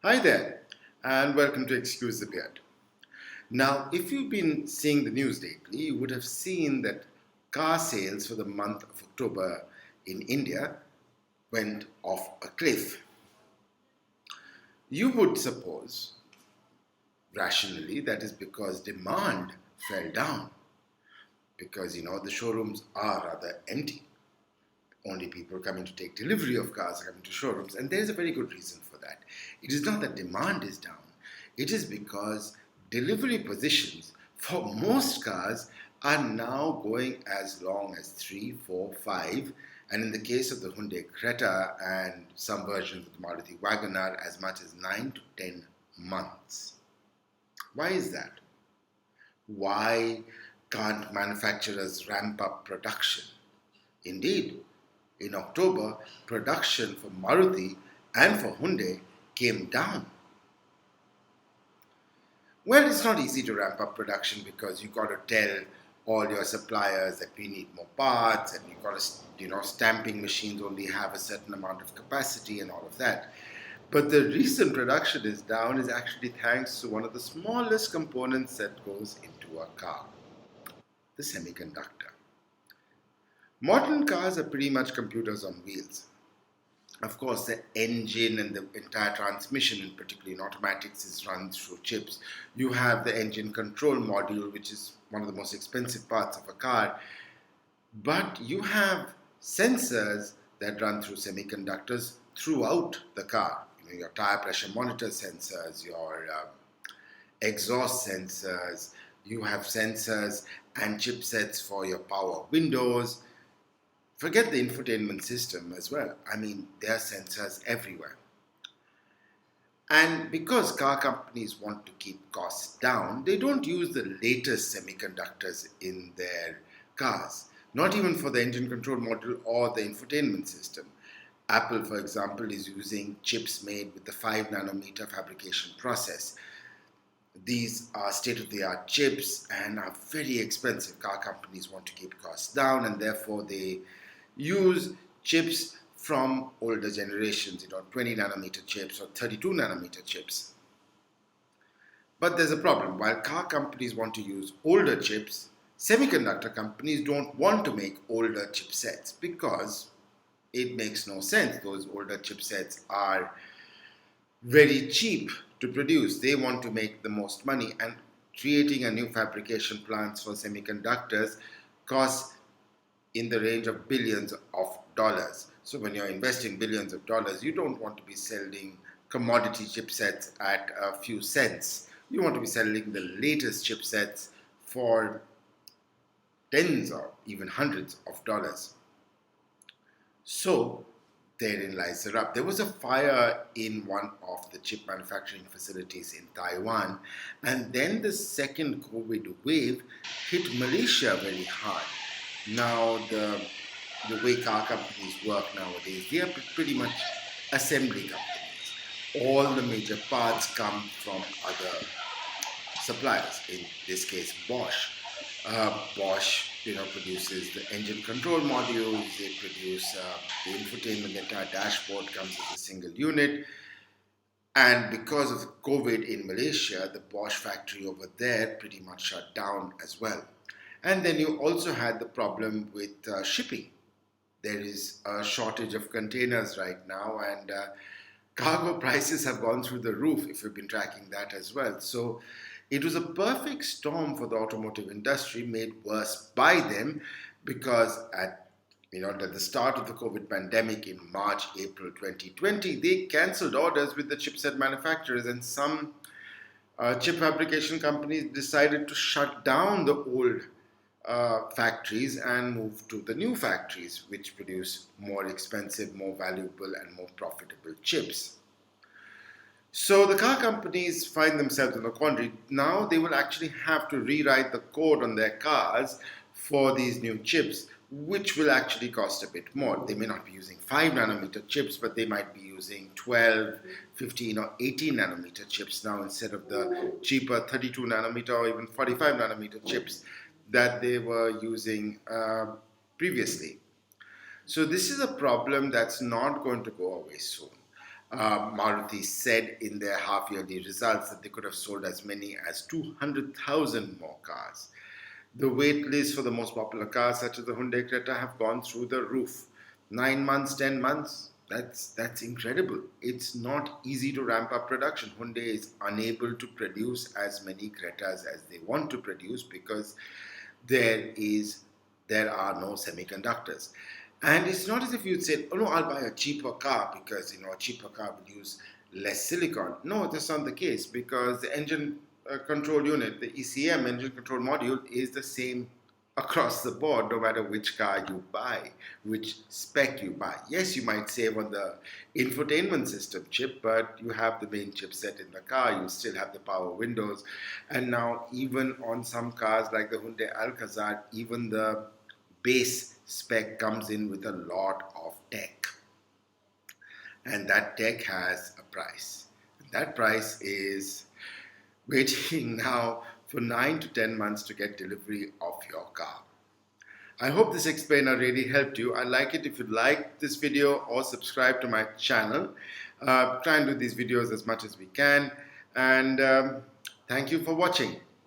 Hi there, and welcome to Excuse the Beard. Now, if you've been seeing the news lately, you would have seen that car sales for the month of October in India went off a cliff. You would suppose, rationally, that is because demand fell down, because the showrooms are rather empty. Only people coming to take delivery of cars are coming to showrooms, and there is a very good reason for that. It is not that demand is down, it is because delivery positions for most cars are now going as long as 3, 4, 5, and in the case of the Hyundai Creta and some versions of the Maruti Wagoner, as much as 9 to 10 months. Why is that? Why can't manufacturers ramp up production? Indeed, in October, production for Maruti and for Hyundai came down. Well, it's not easy to ramp up production because you've got to tell all your suppliers that we need more parts, and you've got to, stamping machines only have a certain amount of capacity and all of that. But the reason production is down is actually thanks to one of the smallest components that goes into a car, the semiconductor. Modern cars are pretty much computers on wheels. Of course, the engine and the entire transmission, in particular in automatics, is run through chips. You have the engine control module, which is one of the most expensive parts of a car. But you have sensors that run through semiconductors throughout the car. Your tire pressure monitor sensors, your exhaust sensors, you have sensors and chipsets for your power windows. Forget the infotainment system as well. There are sensors everywhere. And because car companies want to keep costs down, they don't use the latest semiconductors in their cars, not even for the engine control module or the infotainment system. Apple, for example, is using chips made with the 5 nanometer fabrication process. These are state-of-the-art chips and are very expensive. Car companies want to keep costs down, and therefore they use chips from older generations, 20 nanometer chips or 32 nanometer chips. But there's a problem. While car companies want to use older chips, semiconductor companies don't want to make older chipsets because it makes no sense. Those older chipsets are very cheap to produce. They want to make the most money, and creating a new fabrication plants for semiconductors costs in the range of billions of dollars. So when you're investing billions of dollars, you don't want to be selling commodity chipsets at a few cents. You want to be selling the latest chipsets for tens or even hundreds of dollars. So therein lies the rub. There was a fire in one of the chip manufacturing facilities in Taiwan, and then the second COVID wave hit Malaysia very hard. Now, the way car companies work nowadays, they are pretty much assembly companies. All the major parts come from other suppliers, in this case Bosch. Bosch produces the engine control modules, they produce the infotainment, the entire dashboard comes as a single unit. And because of COVID in Malaysia, the Bosch factory over there pretty much shut down as well. And then you also had the problem with shipping. There is a shortage of containers right now, and cargo prices have gone through the roof, if you've been tracking that as well. So it was a perfect storm for the automotive industry, made worse by them, because at the start of the COVID pandemic in March, April 2020, they cancelled orders with the chipset manufacturers, and some chip fabrication companies decided to shut down the old factories and move to the new factories, which produce more expensive, more valuable, and more profitable chips. So the car companies find themselves in a quandary. Now they will actually have to rewrite the code on their cars for these new chips, which will actually cost a bit more. They may not be using 5 nanometer chips, but they might be using 12, 15 or 18 nanometer chips now, instead of the cheaper 32 nanometer or even 45 nanometer chips that they were using previously. So this is a problem that's not going to go away soon. Maruti said in their half-yearly results that they could have sold as many as 200,000 more cars. The wait lists for the most popular cars, such as the Hyundai Creta, have gone through the roof. 9 months, 10 months, that's incredible. It's not easy to ramp up production. Hyundai is unable to produce as many Cretas as they want to produce because there are no semiconductors. And it's not as if you'd say, oh no, I'll buy a cheaper car because a cheaper car would use less silicon. No, that's not the case because the engine control unit, the ECM, engine control module, is the same across the board, no matter which car you buy, which spec you buy. Yes, you might save on the infotainment system chip, but you have the main chipset in the car, you still have the power windows, and now even on some cars like the Hyundai Alcazar, even the base spec comes in with a lot of tech. And that tech has a price. That price is waiting now for 9 to 10 months to get delivery of your car. I hope this explainer really helped you. I'd like it if you like this video or subscribe to my channel. Try and do these videos as much as we can. And thank you for watching.